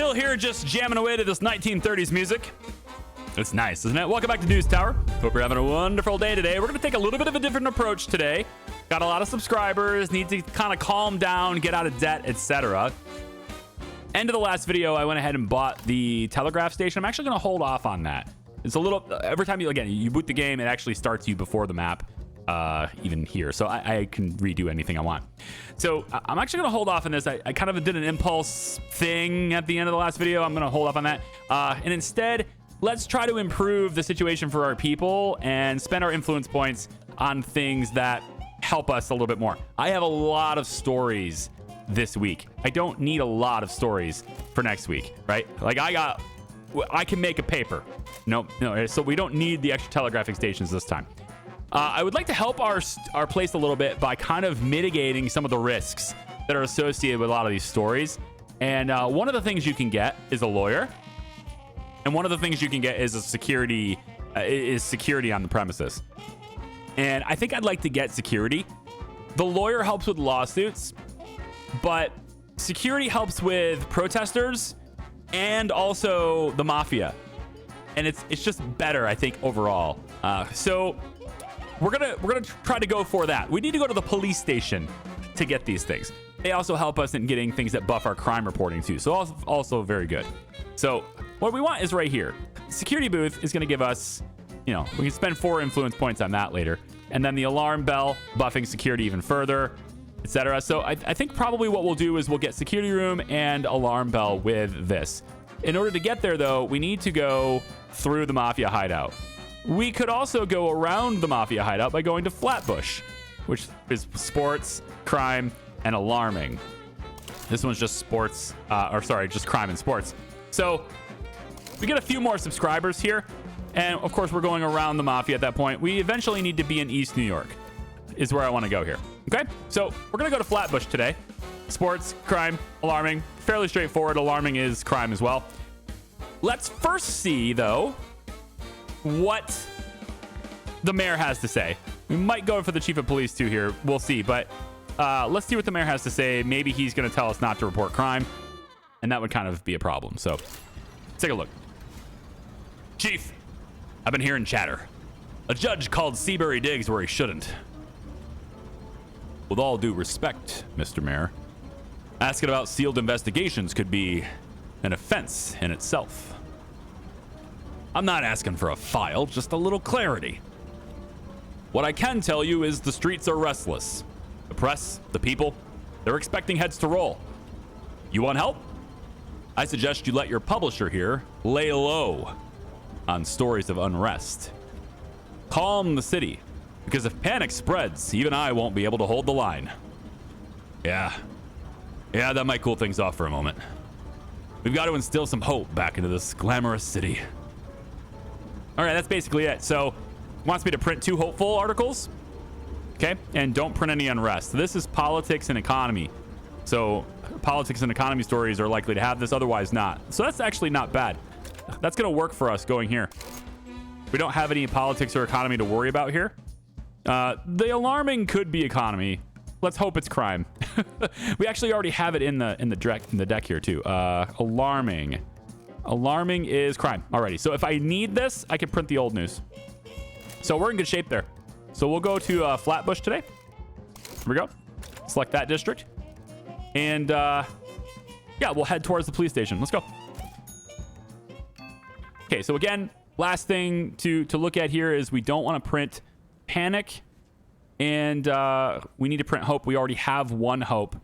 still here just jamming away to this 1930s music. It's nice, isn't it? Welcome back to News Tower. Hope you're having a wonderful day today. We're going to take a little bit of a different approach today. Got a lot of subscribers, need to kind of calm down, get out of debt, etc. End of the last video, I went ahead and bought the telegraph station. I'm actually going to hold off on that. It's a little, every time you boot the game, it actually starts you before the map, even here. So I can redo anything I want. So I'm actually going to hold off on this. I kind of did an impulse thing at the end of the last video. I'm going to hold off on that. And instead, let's try to improve the situation for our people and spend our influence points on things that help us a little bit more. I have a lot of stories this week. I don't need a lot of stories for next week, right? Like I can make a paper. No, so we don't need the extra telegraphing stations this time. I would like to help our place a little bit by kind of mitigating some of the risks that are associated with a lot of these stories. And one of the things you can get is a lawyer. And one of the things you can get is security on the premises. And I think I'd like to get security. The lawyer helps with lawsuits, but security helps with protesters and also the mafia. And it's just better, I think, overall. So we're gonna try to go for that. We need to go to the police station to get these things. They also help us in getting things that buff our crime reporting too. So also very good. So what we want is right here. Security booth is gonna give us, we can spend 4 influence points on that later. And then the alarm bell, buffing security even further, etc. So I think probably what we'll do is we'll get security room and alarm bell with this. In order to get there though, we need to go through the mafia hideout. We could also go around the mafia hideout by going to Flatbush, which is sports, crime, and alarming. This one's just sports, just crime and sports. So we get a few more subscribers here. And of course, we're going around the mafia at that point. We eventually need to be in East New York is where I want to go here. Okay, so we're going to go to Flatbush today. Sports, crime, alarming, fairly straightforward. Alarming is crime as well. Let's first see, though, what the mayor has to say. We might go for the chief of police, too, here. We'll see. But let's see what the mayor has to say. Maybe he's going to tell us not to report crime. And that would kind of be a problem. So let's take a look. Chief, I've been hearing chatter. A judge called Seabury Diggs where he shouldn't. With all due respect, Mr. Mayor, asking about sealed investigations could be an offense in itself. I'm not asking for a file, just a little clarity. What I can tell you is the streets are restless. The press, the people, they're expecting heads to roll. You want help? I suggest you let your publisher here lay low on stories of unrest. Calm the city, because if panic spreads, even I won't be able to hold the line. Yeah, that might cool things off for a moment. We've got to instill some hope back into this glamorous city. All right, that's basically it. So, wants me to print 2 hopeful articles. Okay, and don't print any unrest. This is politics and economy. So, politics and economy stories are likely to have this, otherwise not. So that's actually not bad. That's going to work for us going here. We don't have any politics or economy to worry about here. The alarming could be economy. Let's hope it's crime. We actually already have it in the deck here too. Alarming is crime. Alrighty. So if I need this, I can print the old news. So we're in good shape there. So we'll go to Flatbush today. Here we go. Select that district, and yeah, we'll head towards the police station. Let's go. Okay. So again, last thing to look at here is we don't want to print panic. And we need to print hope. We already have 1 hope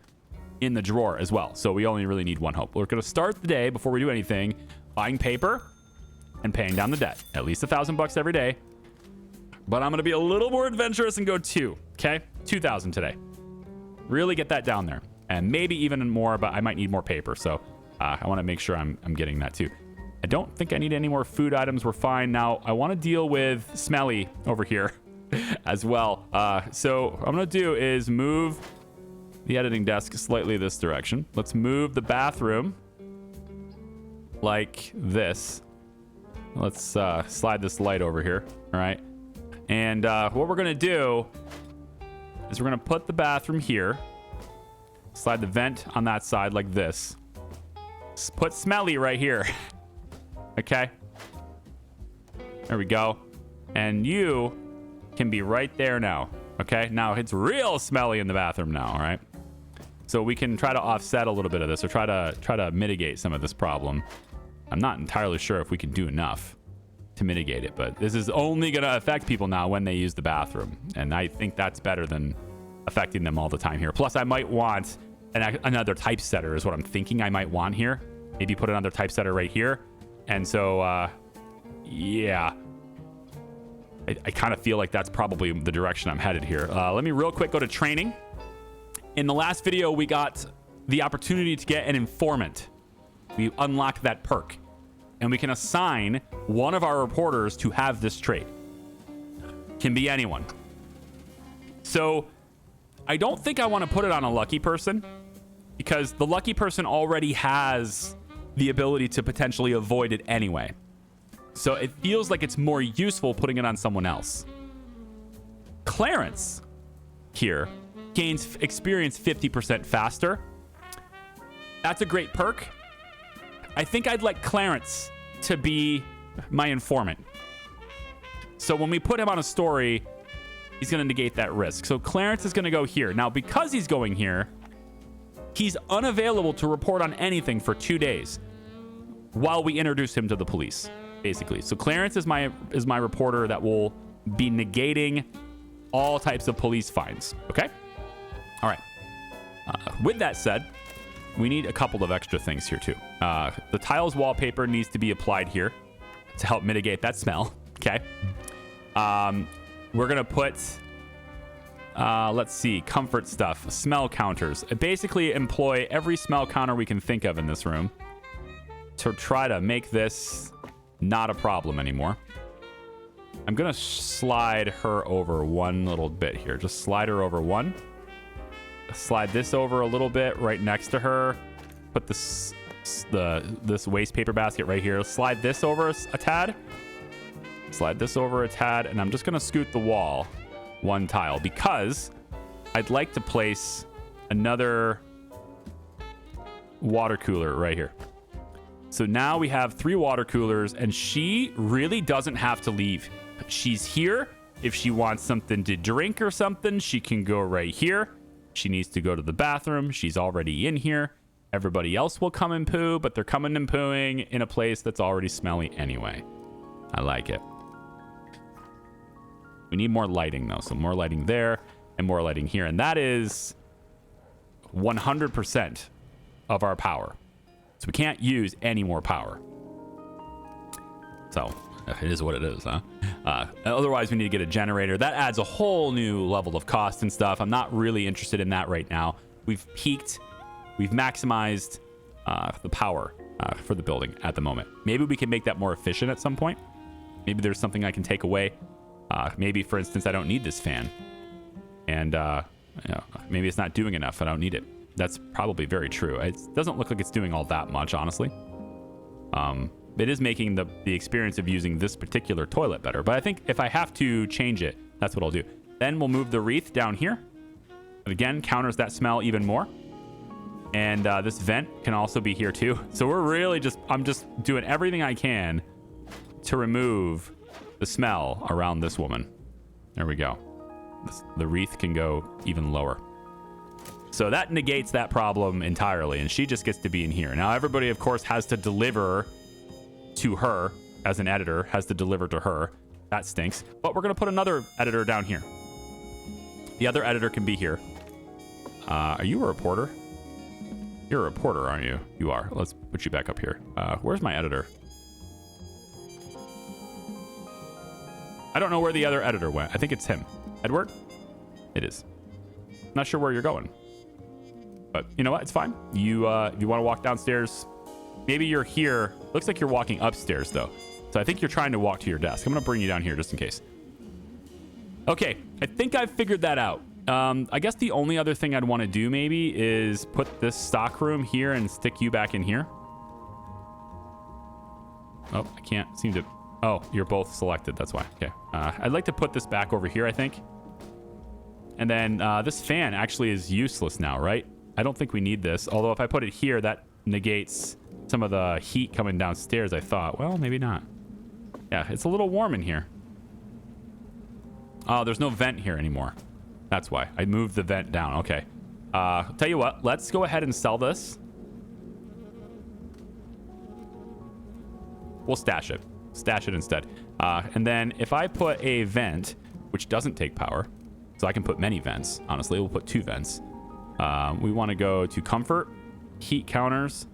in the drawer as well. So we only really need 1 hope. We're going to start the day before we do anything buying paper and paying down the debt. At least $1,000 every day. But I'm going to be a little more adventurous and go 2. Okay? 2,000 today. Really get that down there. And maybe even more, but I might need more paper. So I want to make sure I'm getting that too. I don't think I need any more food items. We're fine. Now, I want to deal with Smelly over here as well. So what I'm going to do is move the editing desk slightly this direction. Let's move the bathroom like this. Let's slide this light over here. All right. And what we're going to do is we're going to put the bathroom here. Slide the vent on that side like this. Put smelly right here. Okay. There we go. And you can be right there now. Okay. Now it's real smelly in the bathroom now. All right. So we can try to offset a little bit of this, or try to mitigate some of this problem. I'm not entirely sure if we can do enough to mitigate it, but this is only going to affect people now when they use the bathroom. And I think that's better than affecting them all the time here. Plus, I might want another typesetter is what I'm thinking I might want here. Maybe put another typesetter right here. And so, yeah, I kind of feel like that's probably the direction I'm headed here. Let me real quick go to training. In the last video, we got the opportunity to get an informant. We unlocked that perk, and we can assign one of our reporters to have this trait. Can be anyone. So I don't think I want to put it on a lucky person, because the lucky person already has the ability to potentially avoid it anyway. So it feels like it's more useful putting it on someone else. Clarence here gains experience 50% faster. That's a great perk. I think I'd like Clarence to be my informant. So when we put him on a story, he's going to negate that risk. So Clarence is going to go here. Now, because he's going here, he's unavailable to report on anything for 2 days while we introduce him to the police, basically. So Clarence is my reporter that will be negating all types of police fines. Okay? All right. With that said, we need a couple of extra things here too. The tiles wallpaper needs to be applied here to help mitigate that smell. Okay. We're going to put, let's see, comfort stuff, smell counters. Basically employ every smell counter we can think of in this room to try to make this not a problem anymore. I'm going to slide her over one little bit here. Just slide her over one. Slide this over a little bit right next to her. Put this waste paper basket right here. Slide this over a tad. Slide this over a tad. And I'm just going to scoot the wall one tile because I'd like to place another water cooler right here. So now we have 3 water coolers, and she really doesn't have to leave. She's here. If she wants something to drink or something, she can go right here. She needs to go to the bathroom. She's already in here. Everybody else will come and poo, but they're coming and pooing in a place that's already smelly anyway. I like it. We need more lighting, though. So more lighting there and more lighting here. And that is 100% of our power. So we can't use any more power. So it is what it is, huh? Otherwise, we need to get a generator. That adds a whole new level of cost and stuff. I'm not really interested in that right now. We've peaked. We've maximized the power for the building at the moment. Maybe we can make that more efficient at some point. Maybe there's something I can take away. Maybe, for instance, I don't need this fan. And maybe it's not doing enough. I don't need it. That's probably very true. It doesn't look like it's doing all that much, honestly. It is making the experience of using this particular toilet better. But I think if I have to change it, that's what I'll do. Then we'll move the wreath down here. And again, counters that smell even more. And this vent can also be here too. So we're really I'm just doing everything I can to remove the smell around this woman. There we go. The wreath can go even lower. So that negates that problem entirely, and she just gets to be in here. Now, everybody, of course, has to deliver to her as an editor, has to deliver to her. That stinks. But we're going to put another editor down here. The other editor can be here. Are you a reporter? You're a reporter, aren't you? You are. Let's put you back up here. Where's my editor? I don't know where the other editor went. I think it's him. Edward? It is. Not sure where you're going. But you know what? It's fine. If you want to walk downstairs, maybe you're here. Looks like you're walking upstairs, though. So I think you're trying to walk to your desk. I'm going to bring you down here just in case. Okay. I think I've figured that out. I guess the only other thing I'd want to do maybe is put this stock room here and stick you back in here. Oh, I can't seem to... Oh, you're both selected. That's why. Okay. I'd like to put this back over here, I think. And then this fan actually is useless now, right? I don't think we need this. Although if I put it here, that negates some of the heat coming downstairs, I thought. Well, maybe not. Yeah, it's a little warm in here. Oh, there's no vent here anymore. That's why. I moved the vent down. Okay. Tell you what. Let's go ahead and sell this. We'll stash it. Stash it instead. And then if I put a vent, which doesn't take power, so I can put many vents. Honestly, we'll put 2 vents. We want to go to comfort, heat counters.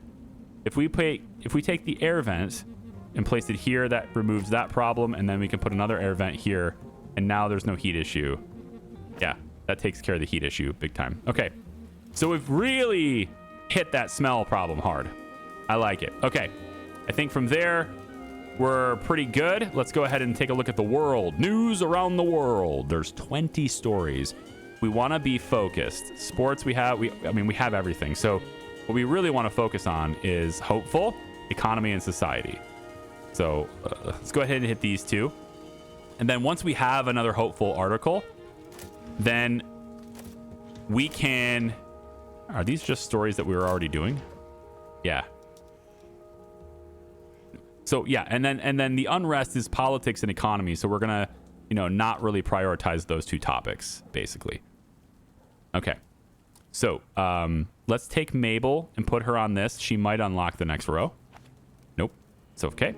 If we take the air vent and place it here, that removes that problem, and then we can put another air vent here, and now there's no heat issue. Yeah, that takes care of the heat issue big time. Okay, so we've really hit that smell problem hard. I like it. Okay, I think from there we're pretty good. Let's go ahead and take a look at the world. News around the world. There's 20 stories. We want to be focused. Sports, we have everything. So what we really want to focus on is hopeful, economy, and society. So let's go ahead and hit these 2. And then once we have another hopeful article, then we can... Are these just stories that we were already doing? Yeah. So yeah, and then the unrest is politics and economy. So we're gonna, not really prioritize those 2 topics, basically. Okay. So let's take Mabel and put her on this. She might unlock the next row. Nope. It's okay.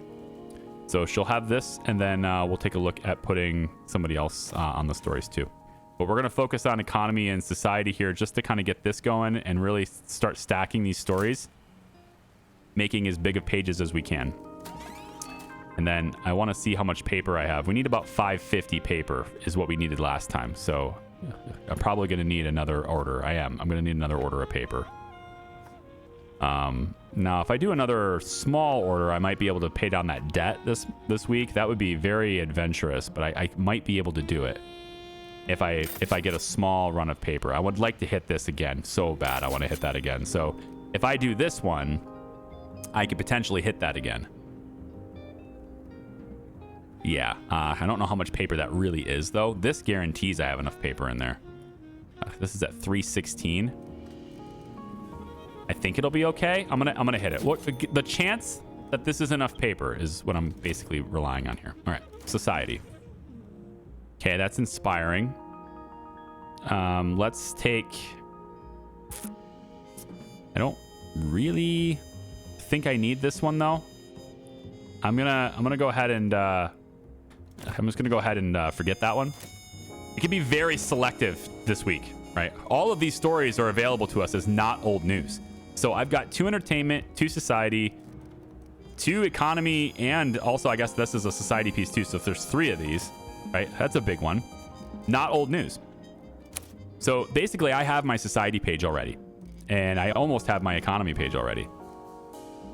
So she'll have this, and then we'll take a look at putting somebody else on the stories too. But we're going to focus on economy and society here just to kind of get this going and really start stacking these stories, making as big of pages as we can. And then I want to see how much paper I have. We need about 550 paper is what we needed last time. So I'm probably going to need another order. I'm going to need another order of paper. Now, if I do another small order, I might be able to pay down that debt this week. That would be very adventurous, but I might be able to do it if I get a small run of paper. I would like to hit this again so bad. I want to hit that again. So if I do this one, I could potentially hit that again. Yeah, I don't know how much paper that really is, though. This guarantees I have enough paper in there. This is at 316. I think it'll be okay. I'm gonna hit it. What the chance that this is enough paper is what I'm basically relying on here. All right, society. Okay, that's inspiring. Let's take. I don't really think I need this one though. I'm gonna go ahead and I'm just gonna go ahead and forget that one. It can be very selective this week, right? All of these stories are available to us as not old news. So I've got 2 entertainment, 2 society, 2 economy, and also I guess this is a society piece too. So if there's 3 of these, right? That's a big one. Not old news. So basically I have my society page already, and I almost have my economy page already.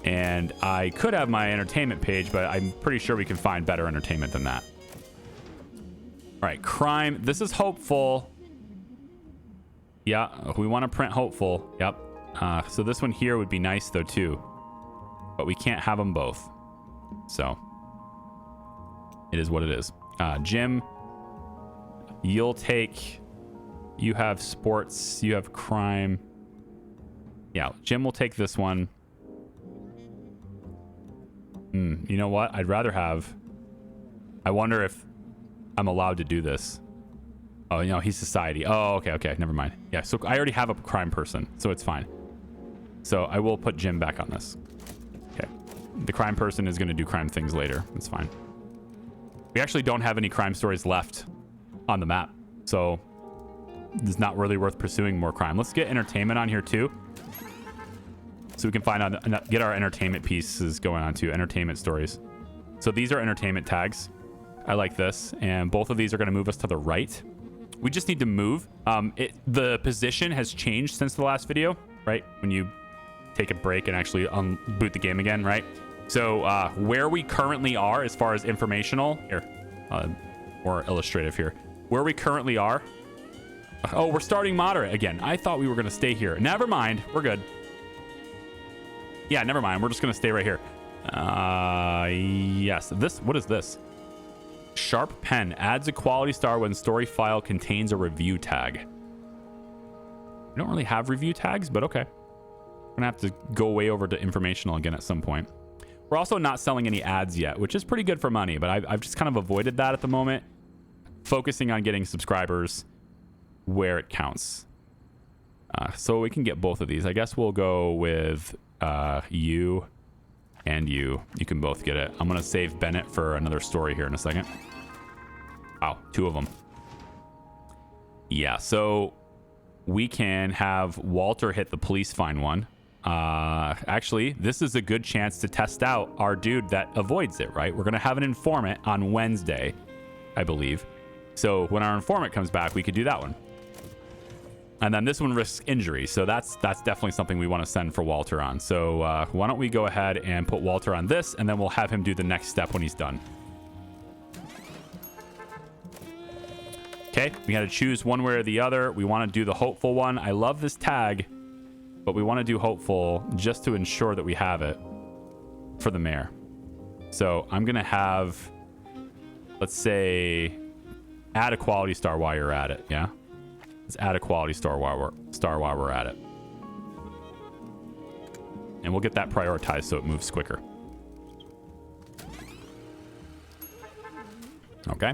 And I could have my entertainment page, but I'm pretty sure we can find better entertainment than that. All right, crime. This is hopeful. Yeah, we want to print hopeful. Yep. So this one here would be nice though too, but we can't have them both. So it is what it is. Jim, you have sports, you have crime. Yeah, Jim will take this one. You know what? I'd rather have... I wonder if I'm allowed to do this. Oh, he's society. Oh, okay. Never mind. Yeah, so I already have a crime person, so it's fine. So I will put Jim back on this. Okay. The crime person is going to do crime things later. It's fine. We actually don't have any crime stories left on the map, so it's not really worth pursuing more crime. Let's get entertainment on here too, so we can find out, get our entertainment pieces going on too. Entertainment stories. So these are entertainment tags. I like this, and both of these are going to move us to the right. We just need to move. The position has changed since the last video, right? When you take a break and actually boot the game again, right? So where we currently are as far as informational here, more illustrative here, where we currently are. Oh, we're starting moderate again. I thought we were going to stay here. Never mind. We're good. Yeah, never mind. We're just going to stay right here. Yes. What is this? Sharp pen adds a quality star when story file contains a review tag. We don't really have review tags, but okay. We're going to have to go way over to informational again at some point. We're also not selling any ads yet, which is pretty good for money, but I've just kind of avoided that at the moment, focusing on getting subscribers where it counts. So we can get both of these. I guess we'll go with you and you. You can both get it. I'm going to save Bennett for another story here in a second. Wow, 2 of them. Yeah, so we can have Walter hit the police fine one. Actually, this is a good chance to test out our dude that avoids it, right? We're going to have an informant on Wednesday, I believe. So when our informant comes back, we could do that one. And then this one risks injury. So that's definitely something we want to send for Walter on. So why don't we go ahead and put Walter on this, and then we'll have him do the next step when he's done. Okay, we got to choose one way or the other. We want to do the hopeful one. I love this tag, but we want to do hopeful just to ensure that we have it for the mayor. So I'm going to have, let's say, add a quality star while you're at it. Yeah, let's add a quality star while we're at it. And we'll get that prioritized so it moves quicker. Okay.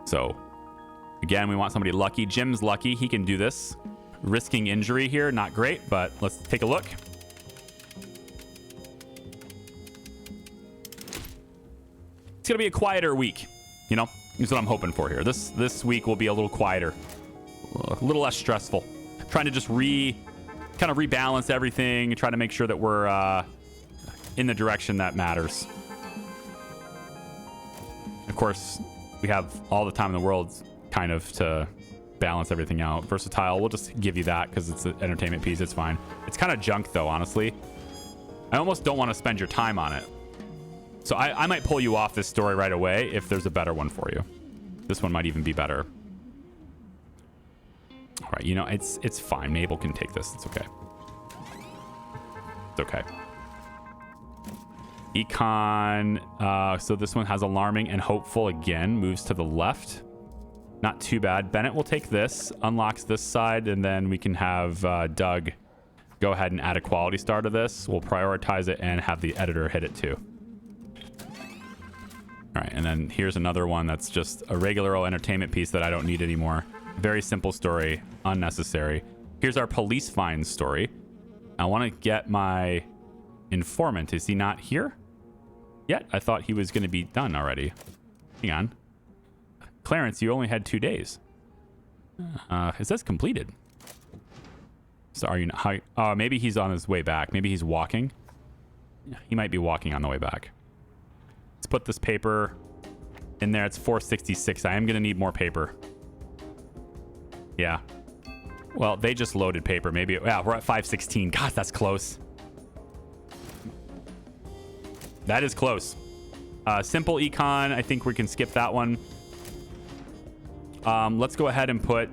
So, again, we want somebody lucky. Jim's lucky. He can do this. Risking injury here, not great, but let's take a look. It's going to be a quieter week, you know? Is what I'm hoping for here. This week will be a little quieter. A little less stressful. Trying to just kind of rebalance everything, try to make sure that we're in the direction that matters. Of course, we have all the time in the world kind of to balance everything out. Versatile, we'll just give you that because it's an entertainment piece. It's fine. It's kind of junk though, honestly. I almost don't want to spend your time on it. So I might pull you off this story right away if there's a better one for you. This one might even be better. All right, you know, it's fine. Mabel can take this. It's okay. It's okay. Econ, so this one has alarming and hopeful again, moves to the left. Not too bad. Bennett will take this, unlocks this side, and then we can have Doug go ahead and add a quality star to this. We'll prioritize it and have the editor hit it too. All right, and then here's another one that's just a regular old entertainment piece that I don't need anymore. Very simple story, unnecessary. Here's our police fine story. I want to get my informant. Is he not here yet? I thought he was going to be done already. Hang on. Clarence, you only had 2 days. It says completed. So are you not, maybe he's on his way back. Maybe he's walking. He might be walking on the way back. Let's put this paper in there. It's 466. I am going to need more paper. Yeah. Well, they just loaded paper. Maybe, yeah, we're at 516. God, that's close. That is close. Simple econ. I think we can skip that one. Let's go ahead and put,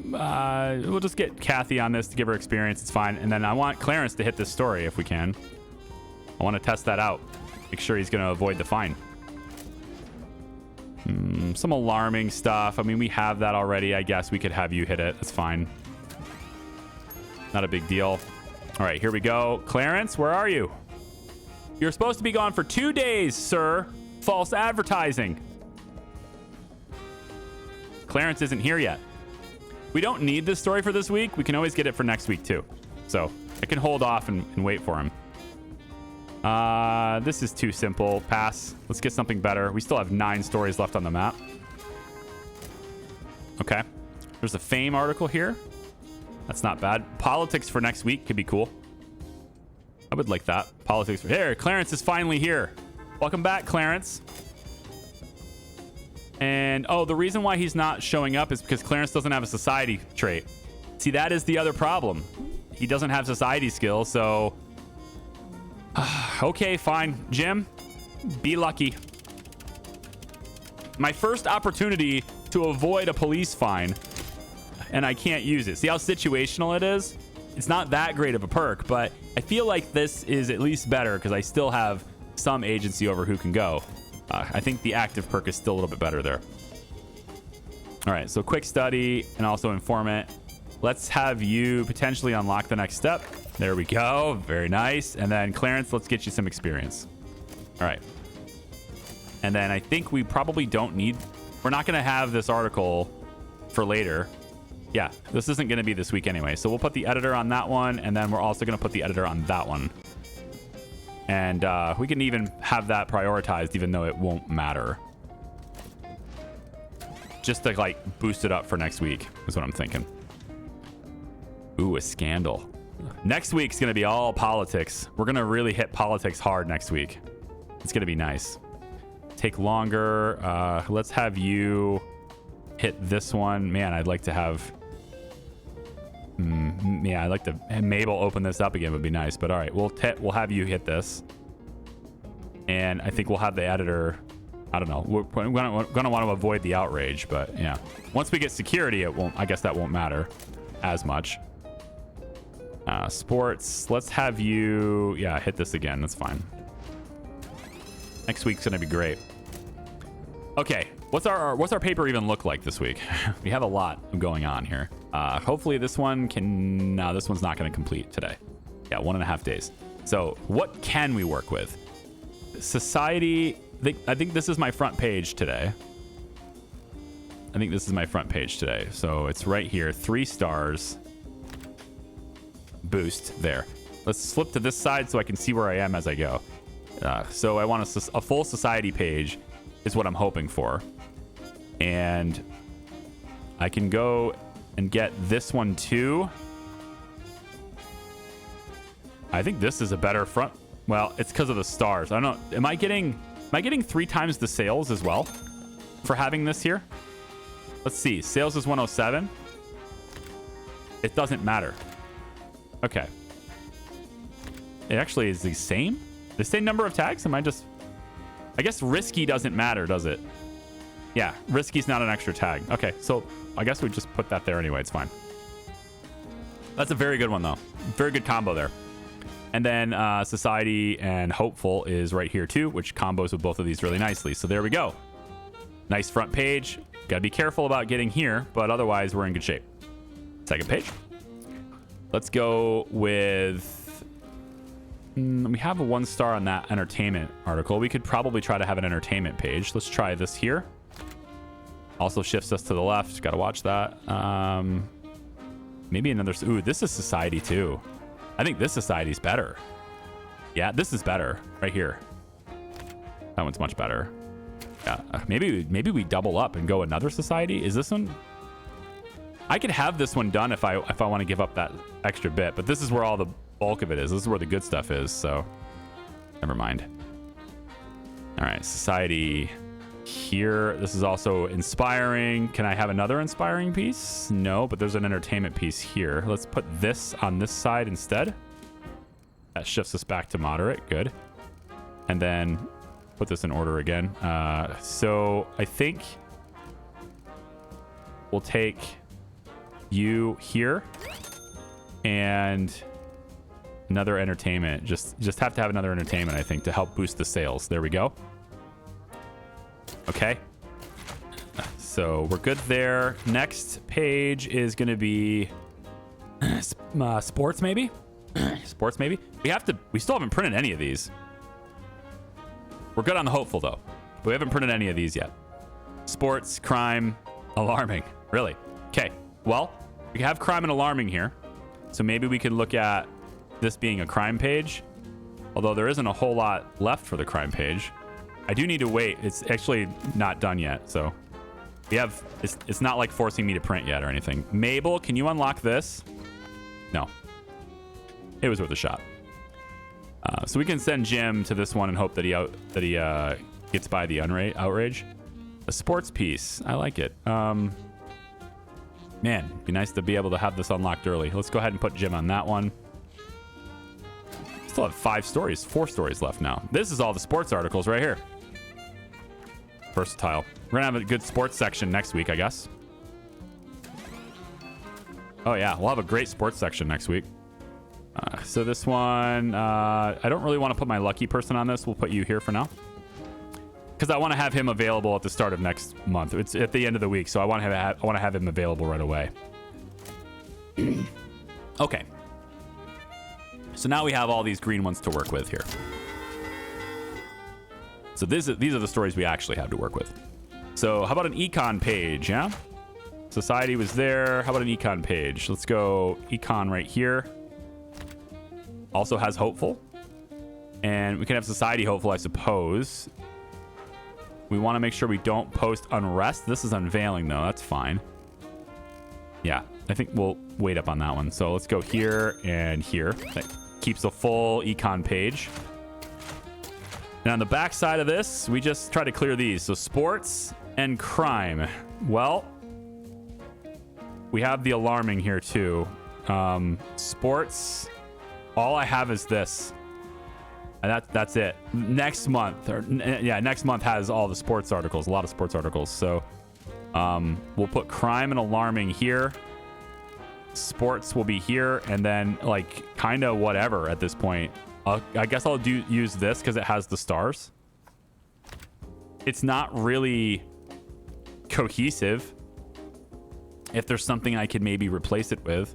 we'll just get Kathy on this to give her experience. It's fine. And then I want Clarence to hit this story if we can. I want to test that out. Make sure he's going to avoid the fine. Some alarming stuff. I mean, we have that already. I guess we could have you hit it. That's fine. Not a big deal. All right, here we go. Clarence, where are you? You're supposed to be gone for 2 days, sir. False advertising. Clarence isn't here yet. We don't need this story for this week. We can always get it for next week, too. So I can hold off and wait for him. This is too simple. Pass. Let's get something better. We still have 9 stories left on the map. Okay. There's a fame article here. That's not bad. Politics for next week could be cool. I would like that. Politics. Here, Clarence is finally here. Welcome back, Clarence. And, oh, the reason why he's not showing up is because Clarence doesn't have a society trait. See, that is the other problem. He doesn't have society skills, so... okay, fine. Jim, be lucky. My first opportunity to avoid a police fine, and I can't use it. See how situational it is? It's not that great of a perk, but I feel like this is at least better because I still have some agency over who can go. I think the active perk is still a little bit better there. All right, so quick study and also informant. let's have you potentially unlock the next step. There we go. Very nice. And then Clarence, let's get you some experience. All right. And then I think we probably don't need... We're not going to have this article for later. Yeah, this isn't going to be this week anyway. So we'll put the editor on that one, and then we're also going to put the editor on that one. And we can even have that prioritized, even though it won't matter. Just to, like, boost it up for next week is what I'm thinking. Ooh, a scandal. Next week's going to be all politics. We're going to really hit politics hard next week. It's going to be nice. Take longer. Let's have you hit this one. Man, I'd like to have... yeah, I'd like to have Mabel open this up again. Would be nice. But all right, we'll have you hit this. And I think we'll have the editor... I don't know. We're going to want to avoid the outrage, but yeah. Once we get security, it won't. I guess that won't matter as much. Sports. Let's have you... Yeah, hit this again. That's fine. Next week's going to be great. Okay. What's our paper even look like this week? We have a lot going on here. Hopefully this one can... No, this one's not going to complete today. Yeah, 1.5 days. So what can we work with? Society... I think this is my front page today. So it's right here. 3 stars. Boost there. Let's flip to this side so I can see where I am as I go. So I want a full society page is what I'm hoping for. And I can go and get this one too. I think this is a better front. Well, it's because of the stars. I don't know. Am I getting 3 times the sales as well for having this here? Let's see. Sales is 107. It doesn't matter. Okay. It actually is the same number of tags. I guess risky doesn't matter, does it? Yeah, risky's not an extra tag. Okay, so I guess we just put that there anyway. It's fine. That's a very good one, though. Very good combo there. And then Society and Hopeful is right here, too, which combos with both of these really nicely. So there we go. Nice front page. Got to be careful about getting here, but otherwise we're in good shape. Second page. Let's go with... we have a 1 star on that entertainment article. We could probably try to have an entertainment page. Let's try this here. Also shifts us to the left. Got to watch that. Maybe another... Ooh, this is Society, too. I think this Society's better. Yeah, this is better right here. That one's much better. Yeah, maybe we double up and go another Society. Is this one? I could have this one done if I want to give up that extra bit, but this is where all the bulk of it is. This is where the good stuff is, so never mind. All right, Society here. This is also inspiring. Can I have another inspiring piece? No, but there's an entertainment piece here. Let's put this on this side instead. That shifts us back to moderate. Good. And then put this in order again. So I think we'll take you here and another entertainment. Just have to have another entertainment, I think, to help boost the sales. There we go. Okay. So we're good there. Next page is going to be sports, maybe? Sports, maybe? We still haven't printed any of these. We're good on the Hopeful, though. But we haven't printed any of these yet. Sports, crime, alarming. Really? Okay. Well, we have crime and alarming here. So maybe we can look at this being a crime page. Although there isn't a whole lot left for the crime page. I do need to wait. It's actually not done yet. So we have... It's not like forcing me to print yet or anything. Mabel, can you unlock this? No. It was worth a shot. So we can send Jim to this one and hope that he gets by the outrage. A sports piece. I like it. Man, it'd be nice to be able to have this unlocked early. Let's go ahead and put Jim on that one. Still have 4 stories left now. This is all the sports articles right here. Versatile. We're gonna have a good sports section next week, I guess. Oh yeah, we'll have a great sports section next week. So this one, I don't really want to put my lucky person on this. We'll put you here for now. Because I want to have him available at the start of next month. It's at the end of the week, so I want to have him available right away. Okay. So now we have all these green ones to work with here. So these are the stories we actually have to work with. So how about an econ page, yeah? Society was there. How about an econ page? Let's go econ right here. Also has hopeful. And we can have society hopeful, I suppose. We want to make sure we don't post unrest. This is unveiling, though. That's fine. Yeah, I think we'll wait up on that one. So let's go here and here. That keeps a full econ page. And on the back side of this, we just try to clear these. So sports and crime. Well, we have the alarming here, too. Sports, all I have is this. And that's it. Next month, next month has all the sports articles, a lot of sports articles. So we'll put crime and alarming here. Sports will be here, and then like kind of whatever at this point. I guess I'll use this because it has the stars. It's not really cohesive. If there's something I could maybe replace it with.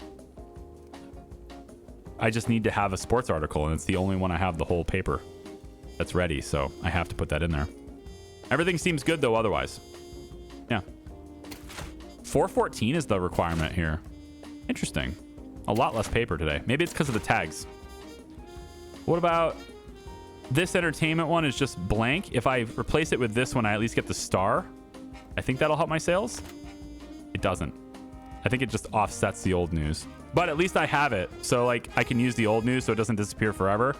I just need to have a sports article, and it's the only one I have the whole paper that's ready, so I have to put that in there. Everything seems good, though, otherwise. Yeah. 414 is the requirement here. Interesting. A lot less paper today. Maybe it's because of the tags. What about this entertainment one is just blank. If I replace it with this one, I at least get the star. I think that'll help my sales. It doesn't. I think it just offsets the old news. But at least I have it. So like I can use the old news so it doesn't disappear forever.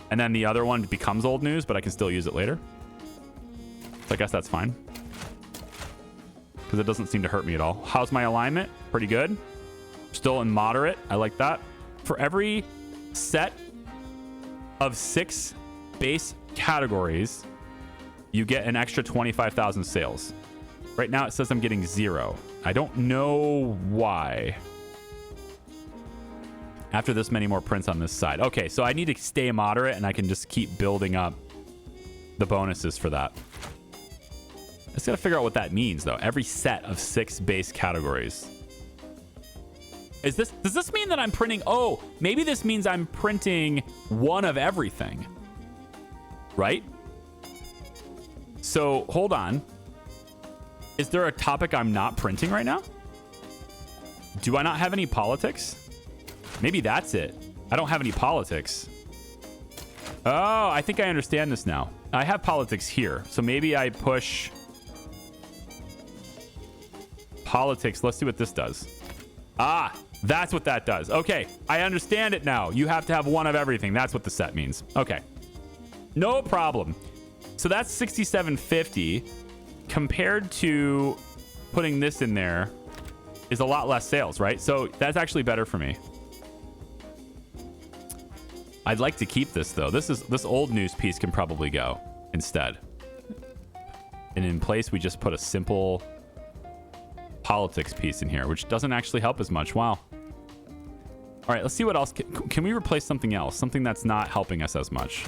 And then the other one becomes old news, but I can still use it later. So I guess that's fine. Because it doesn't seem to hurt me at all. How's my alignment? Pretty good. Still in moderate. I like that. For every set of 6 base categories, you get an extra 25,000 sales. Right now it says I'm getting 0. I don't know why. After this many more prints on this side. Okay, so I need to stay moderate, and I can just keep building up the bonuses for that. I just gotta figure out what that means, though. Every set of 6 base categories. Does this mean that I'm printing? Oh, maybe this means I'm printing one of everything. Right? So, hold on. Is there a topic I'm not printing right now? Do I not have any politics? Maybe that's it. I don't have any politics. Oh, I think I understand this now. I have politics here. So maybe I push politics. Let's see what this does. Ah, that's what that does. Okay, I understand it now. You have to have one of everything. That's what the set means. Okay. No problem. So that's 6750 compared to putting this in there is a lot less sales, right? So that's actually better for me. I'd like to keep this though. This old news piece can probably go instead. And in place, we just put a simple politics piece in here, which doesn't actually help as much. Wow. All right, let's see what else. Can we replace something else? Something that's not helping us as much.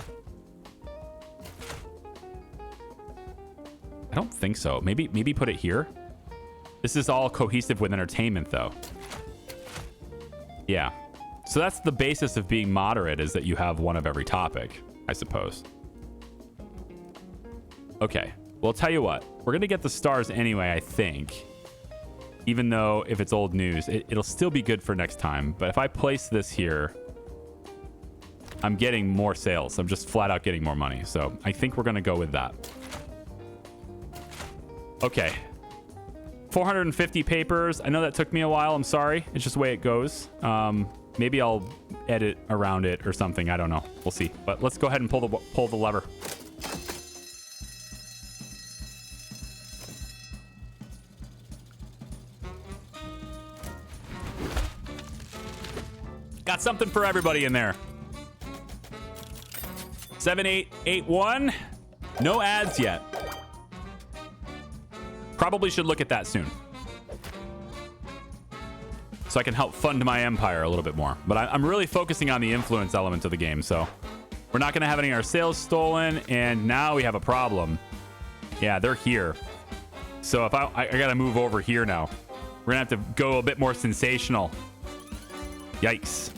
I don't think so. Maybe put it here. This is all cohesive with entertainment though. Yeah. So that's the basis of being moderate, is that you have one of every topic, I suppose. Okay. Well, I'll tell you what. We're going to get the stars anyway, I think. Even though if it's old news, it'll still be good for next time. But if I place this here, I'm getting more sales. I'm just flat out getting more money. So I think we're going to go with that. Okay. 450 papers. I know that took me a while. I'm sorry. It's just the way it goes. Maybe I'll edit around it or something. I don't know. We'll see. But let's go ahead and pull the lever. Got something for everybody in there. 7881. No ads yet. Probably should look at that soon. So I can help fund my empire a little bit more. But I'm really focusing on the influence element of the game. So we're not going to have any of our sales stolen. And now we have a problem. Yeah, they're here. So if I got to move over here now. We're going to have to go a bit more sensational. Yikes.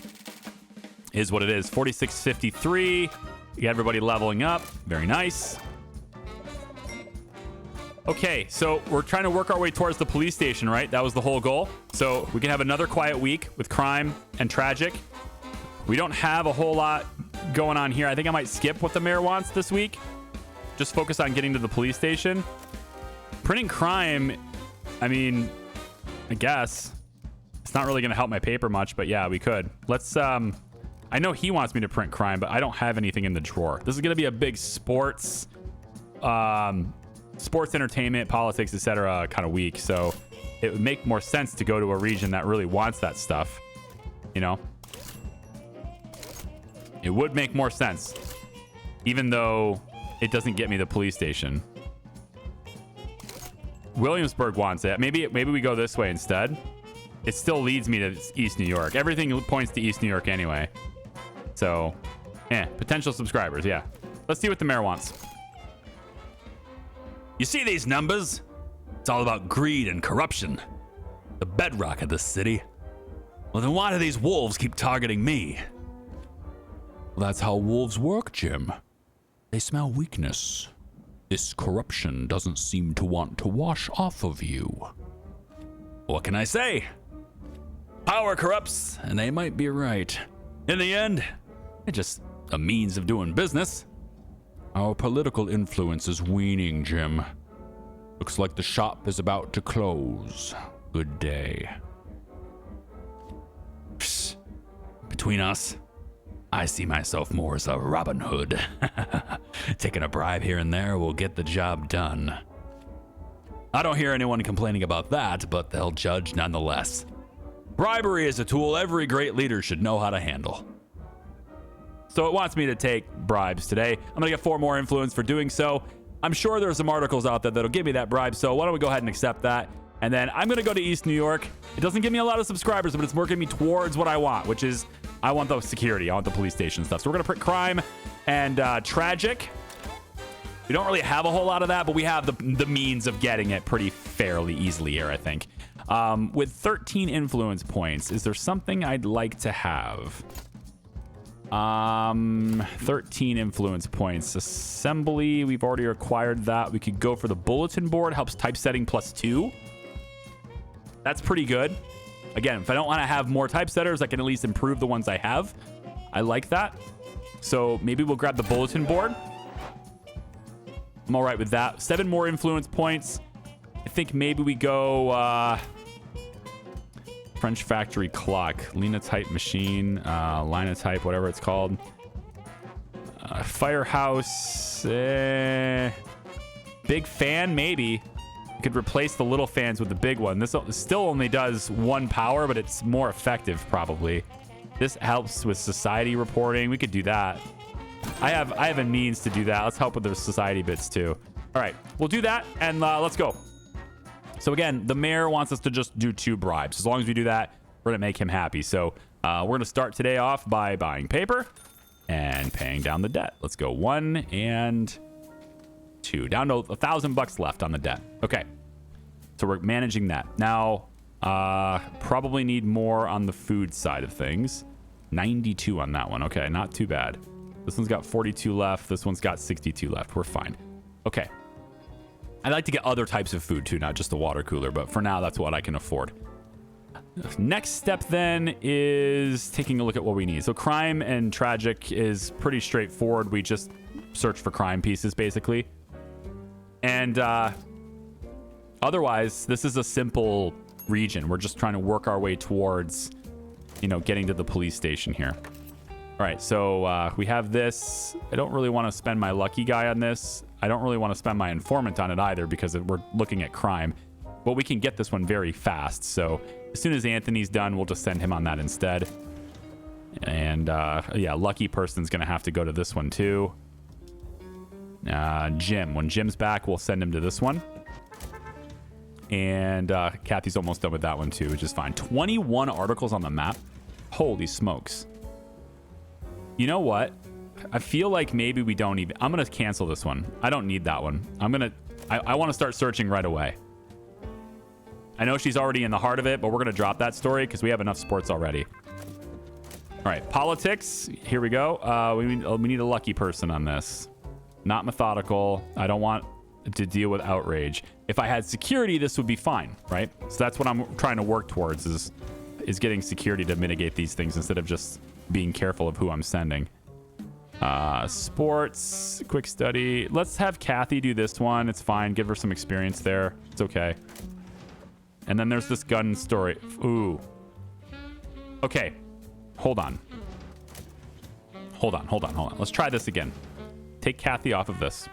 Is what it is. 4653. You got everybody leveling up. Very nice. Okay, so we're trying to work our way towards the police station, right? That was the whole goal. So we can have another quiet week with crime and tragic. We don't have a whole lot going on here. I think I might skip what the mayor wants this week. Just focus on getting to the police station. Printing crime, I mean, I guess it's not really going to help my paper much, but yeah, we could. Let's, I know he wants me to print crime, but I don't have anything in the drawer. This is going to be a big sports, entertainment, politics, etc. kind of week. So it would make more sense to go to a region that really wants that stuff. You know, it would make more sense, even though it doesn't get me the police station. Williamsburg wants it. Maybe we go this way instead. It still leads me to East New York. Everything points to East New York anyway. So, potential subscribers, yeah. Let's see what the mayor wants. You see these numbers? It's all about greed and corruption. The bedrock of this city. Well, then why do these wolves keep targeting me? Well, that's how wolves work, Jim. They smell weakness. This corruption doesn't seem to want to wash off of you. What can I say? Power corrupts, and they might be right. In the end, it's just a means of doing business. Our political influence is waning, Jim. Looks like the shop is about to close. Good day. Psst. Between us, I see myself more as a Robin Hood. Taking a bribe here and there will get the job done. I don't hear anyone complaining about that, but they'll judge nonetheless. Bribery is a tool every great leader should know how to handle. So it wants me to take bribes today. I'm going to get 4 more influence for doing so. I'm sure there's some articles out there that'll give me that bribe, so why don't we go ahead and accept that? And then I'm going to go to East New York. It doesn't give me a lot of subscribers, but it's working me towards what I want, which is I want the security. I want the police station stuff. So we're going to print crime and tragic. We don't really have a whole lot of that, but we have the means of getting it pretty fairly easily here, I think. With 13 influence points, is there something I'd like to have? 13 influence points. Assembly, we've already acquired that. We could go for the bulletin board. Helps typesetting +2. That's pretty good. Again, if I don't want to have more typesetters, I can at least improve the ones I have. I like that. So maybe we'll grab the bulletin board. I'm all right with that. 7 more influence points. I think maybe we go French factory clock, linotype machine, linotype, whatever it's called. Firehouse, big fan, maybe. You could replace the little fans with the big one. This still only does 1 power, but it's more effective probably. This helps with society reporting. We could do that. I have a means to do that. Let's help with the society bits too. All right, we'll do that and let's go. So again, the mayor wants us to just do 2 bribes. As long as we do that, we're gonna make him happy. So we're gonna start today off by buying paper and paying down the debt. Let's go 1 and 2. Down to $1,000 left on the debt. Okay, so we're managing that. Now, probably need more on the food side of things. 92 on that one. Okay, not too bad. This one's got 42 left. This one's got 62 left. We're fine. Okay. I'd like to get other types of food too, not just a water cooler, but for now, that's what I can afford. Next step then is taking a look at what we need. So crime and tragic is pretty straightforward. We just search for crime pieces, basically. And otherwise, this is a simple region. We're just trying to work our way towards, you know, getting to the police station here. All right, so we have this. I don't really want to spend my lucky guy on this. I don't really want to spend my informant on it either because we're looking at crime. But we can get this one very fast. So as soon as Anthony's done, we'll just send him on that instead. And yeah, lucky person's going to have to go to this one too. Jim. When Jim's back, we'll send him to this one. And Kathy's almost done with that one too, which is fine. 21 articles on the map. Holy smokes. You know what? I feel like maybe we don't even... I'm going to cancel this one. I don't need that one. I want to start searching right away. I know she's already in the heart of it, but we're going to drop that story because we have enough sports already. All right, politics. Here we go. We need a lucky person on this. Not methodical. I don't want to deal with outrage. If I had security, this would be fine, right? So that's what I'm trying to work towards is getting security to mitigate these things instead of just being careful of who I'm sending. Sports, quick study. Let's have Kathy do this one. It's fine. Give her some experience there. It's okay. And then there's this gun story. Ooh. Okay. Hold on. Let's try this again. Take Kathy off of this.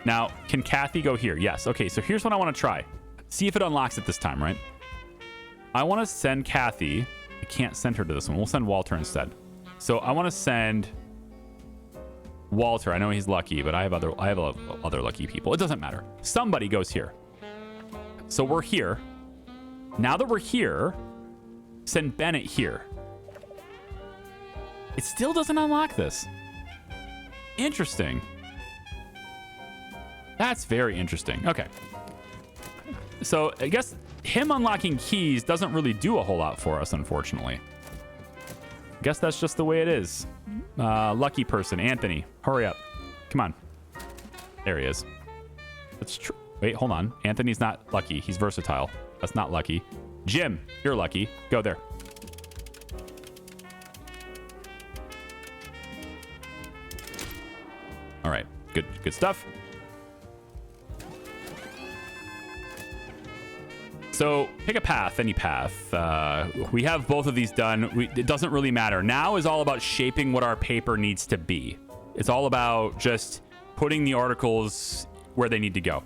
Now, can Kathy go here? Yes. Okay, so here's what I want to try. See if it unlocks it this time, right? I want to send Kathy. I can't send her to this one. We'll send Walter instead. So I want to send Walter. I know he's lucky, but I have other lucky people. It doesn't matter. Somebody goes here. So we're here. Now that we're here, send Bennett here. It still doesn't unlock this. Interesting. That's very interesting. Okay. So I guess him unlocking keys doesn't really do a whole lot for us, unfortunately. I guess that's just the way it is. Lucky person, Anthony. Hurry up. Come on. There he is. Let's wait, hold on. Anthony's not lucky. He's versatile. That's not lucky. Jim, you're lucky. Go there. All right. Good stuff. So pick a path, any path. We have both of these done. It doesn't really matter. Now is all about shaping what our paper needs to be. It's all about just putting the articles where they need to go.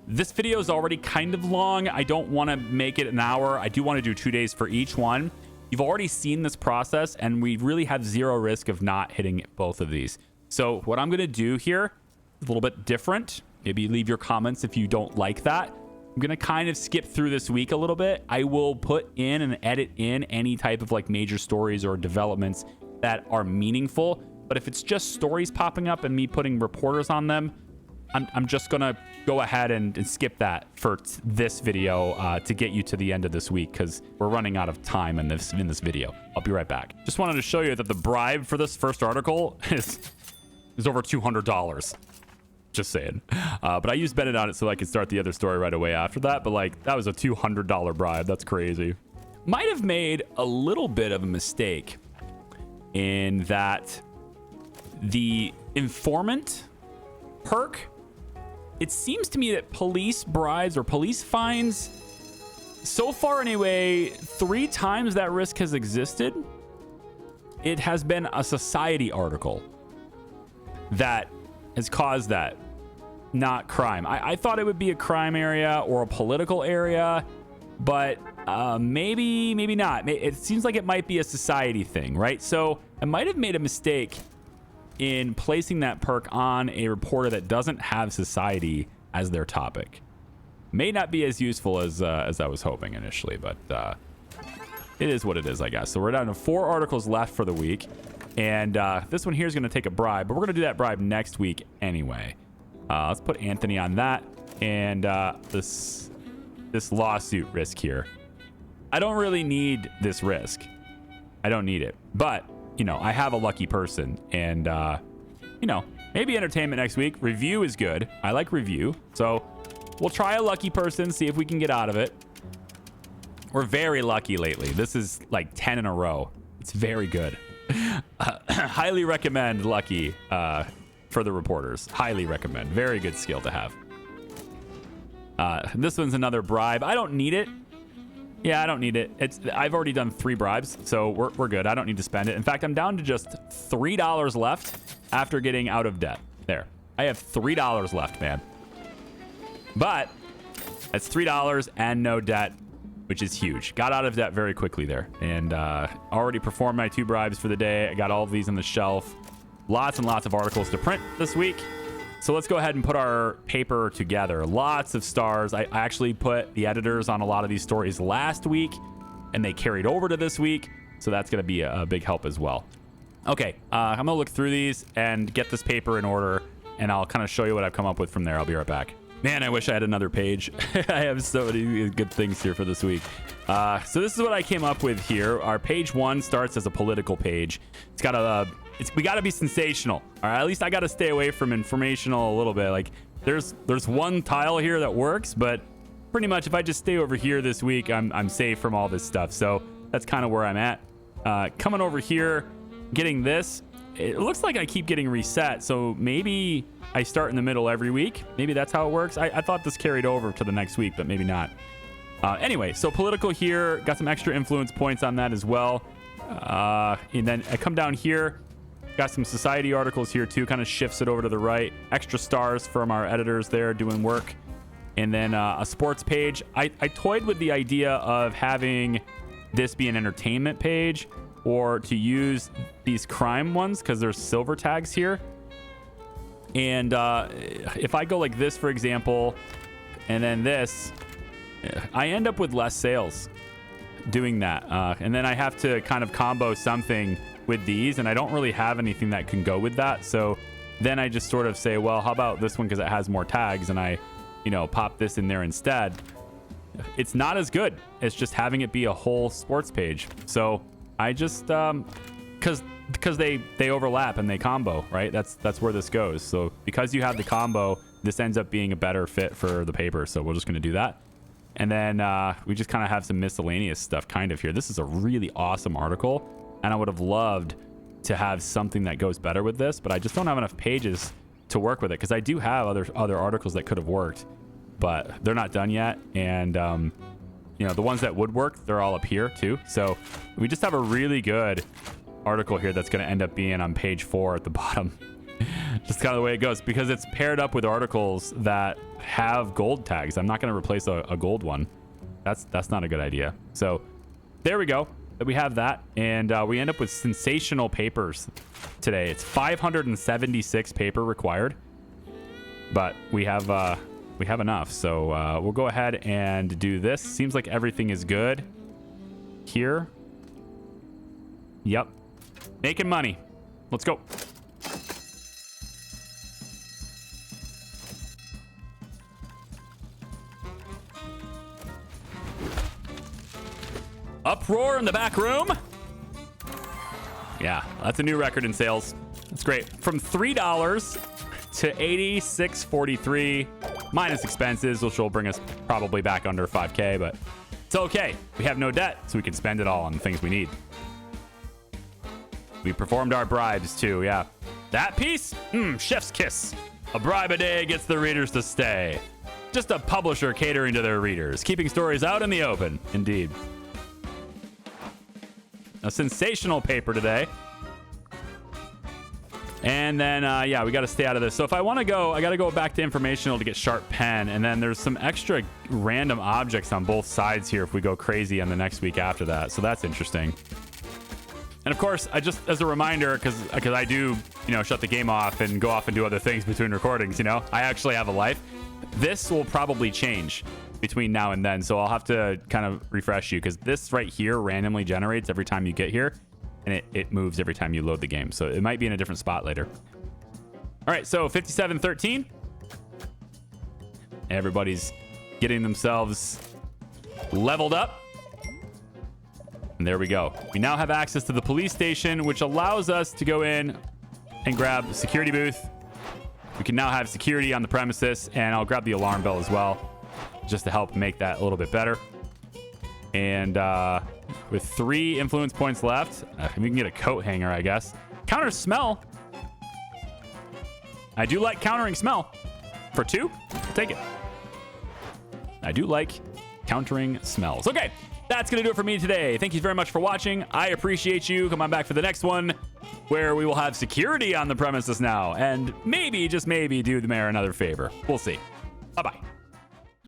This video is already kind of long. I don't want to make it an hour. I do want to do 2 days for each one. You've already seen this process, and we really have zero risk of not hitting both of these. So what I'm going to do here is a little bit different. Maybe leave your comments if you don't like that. I'm going to kind of skip through this week a little bit. I will put in and edit in any type of like major stories or developments that are meaningful. But if it's just stories popping up and me putting reporters on them, I'm just going to go ahead and skip that for this video to get you to the end of this week because we're running out of time in this video. I'll be right back. Just wanted to show you that the bribe for this first article is over $200. Just saying. But I used Bennett on it so I could start the other story right away after that. But like, that was a $200 bribe. That's crazy. Might have made a little bit of a mistake in that the informant perk, it seems to me that police bribes or police fines, so far anyway, 3 times that risk has existed, it has been a society article that has caused that, not crime. I thought it would be a crime area or a political area, but maybe not. It seems like it might be a society thing, right? So I might have made a mistake in placing that perk on a reporter that doesn't have society as their topic. May not be as useful as I was hoping initially, but it is what it is, I guess. So we're down to 4 articles left for the week. And this one here is going to take a bribe, but we're going to do that bribe next week anyway. Let's put Anthony on that. And this lawsuit risk here. I don't really need this risk. I don't need it. But, you know, I have a lucky person. And, you know, maybe entertainment next week. Review is good. I like review. So we'll try a lucky person, see if we can get out of it. We're very lucky lately. This is like 10 in a row. It's very good. Highly recommend lucky for the reporters. Highly recommend. Very good skill to have. This one's another bribe. I don't need it. Yeah, I don't need it. I've already done 3 bribes, so we're good. I don't need to spend it. In fact, I'm down to just $3 left after getting out of debt. There. I have $3 left, man. But that's $3 and no debt, which is huge. Got out of debt very quickly there. And already performed my 2 bribes for the day. I got all of these on the shelf. Lots and lots of articles to print this week. So let's go ahead and put our paper together. Lots of stars. I actually put the editors on a lot of these stories last week, and they carried over to this week. So that's going to be a big help as well. Okay, I'm going to look through these and get this paper in order, and I'll kind of show you what I've come up with from there. I'll be right back. Man, I wish I had another page. I have so many good things here for this week. So this is what I came up with here. Our page 1 starts as a political page. It's got we got to be sensational. All right, at least I got to stay away from informational a little bit. Like there's one tile here that works, but pretty much if I just stay over here this week, I'm safe from all this stuff. So that's kind of where I'm at. Coming over here, getting this. It looks like I keep getting reset, so maybe I start in the middle every week. Maybe that's how it works. I thought this carried over to the next week, but maybe not. Anyway, so political here, got some extra influence points on that as well. And then I come down here, got some society articles here too, kind of shifts it over to the right. Extra stars from our editors there doing work. And then a sports page. I toyed with the idea of having this be an entertainment page, or to use these crime ones because there's silver tags here. And if I go like this, for example, and then this, I end up with less sales doing that. And then I have to kind of combo something with these, and I don't really have anything that can go with that. So then I just sort of say, well, how about this one because it has more tags, and I, pop this in there instead. It's not as good as just having it be a whole sports page. So I just because they overlap and they combo, right? That's where this goes. So because you have the combo, this ends up being a better fit for the paper. So we're just going to do that. And then we just kind of have some miscellaneous stuff kind of here. This is a really awesome article, and I would have loved to have something that goes better with this, but I just don't have enough pages to work with it because I do have other articles that could have worked, but they're not done yet. And the ones that would work, they're all up here too. So we just have a really good article here that's going to end up being on page 4 at the bottom. Just kind of the way it goes because it's paired up with articles that have gold tags. I'm not going to replace a gold one. That's not a good idea. So there we go. We have that, and we end up with sensational papers today. It's 576 paper required, but we have enough. So we'll go ahead and do this. Seems like everything is good here. Yep. Making money. Let's go. Uproar in the back room. Yeah, that's a new record in sales. That's great. From $3 to $86.43 minus expenses, which will bring us probably back under 5K, but it's okay. We have no debt, so we can spend it all on the things we need. We performed our bribes too, yeah. That piece? Chef's kiss. A bribe a day gets the readers to stay. Just a publisher catering to their readers, keeping stories out in the open. Indeed. A sensational paper today. And then, yeah, we got to stay out of this. So if I want to go, I got to go back to informational to get sharp pen. And then there's some extra random objects on both sides here if we go crazy on the next week after that. So that's interesting. And of course, I just, as a reminder, because I do, shut the game off and go off and do other things between recordings, I actually have a life. This will probably change between now and then. So I'll have to kind of refresh you because this right here randomly generates every time you get here, and it moves every time you load the game. So it might be in a different spot later. All right, so 5713. Everybody's getting themselves leveled up. And there we go. We now have access to the police station, which allows us to go in and grab the security booth. We can now have security on the premises, and I'll grab the alarm bell as well, just to help make that a little bit better. And with 3 influence points left, we can get a coat hanger, I guess. Counter smell. I do like countering smell. For 2, take it. I do like countering smells. Okay, that's going to do it for me today. Thank you very much for watching. I appreciate you. Come on back for the next one, where we will have security on the premises now. And maybe, just maybe, do the mayor another favor. We'll see. Bye-bye.